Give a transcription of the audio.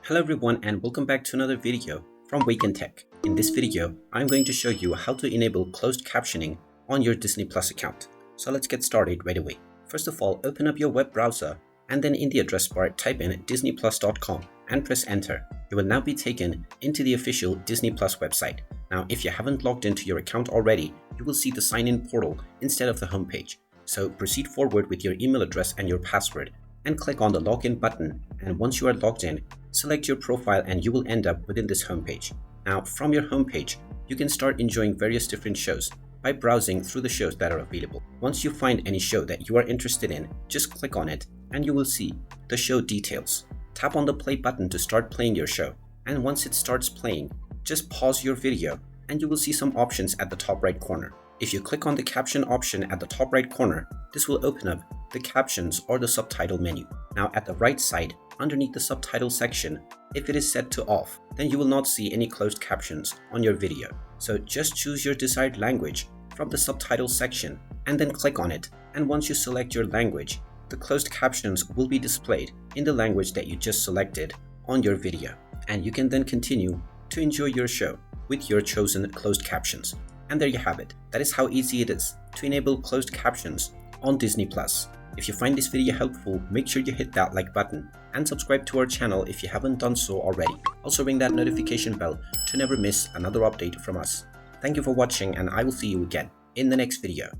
Hello everyone and welcome back to another video from Wake&Tech. In this video, I'm going to show you how to enable closed captioning on your Disney Plus account. So let's get started right away. First of all, open up your web browser and then in the address bar type in disneyplus.com and press enter. You will now be taken into the official Disney Plus website. Now, if you haven't logged into your account already, you will see the sign-in portal instead of the homepage. So proceed forward with your email address and your password and click on the login button, and once you are logged in, select your profile and you will end up within this homepage. Now from your homepage, you can start enjoying various different shows by browsing through the shows that are available. Once you find any show that you are interested in, just click on it and you will see the show details. Tap on the play button to start playing your show, and once it starts playing, just pause your video and you will see some options at the top right corner. If you click on the caption option at the top right corner, this will open up the captions or the subtitle menu. Now at the right side, underneath the subtitle section, if it is set to off, then you will not see any closed captions on your video. So just choose your desired language from the subtitle section and then click on it. And once you select your language, the closed captions will be displayed in the language that you just selected on your video. And you can then continue to enjoy your show with your chosen closed captions. And there you have it. That is how easy it is to enable closed captions on Disney Plus. If you find this video helpful, make sure you hit that like button and subscribe to our channel if you haven't done so already. Also ring that notification bell to never miss another update from us. Thank you for watching and I will see you again in the next video.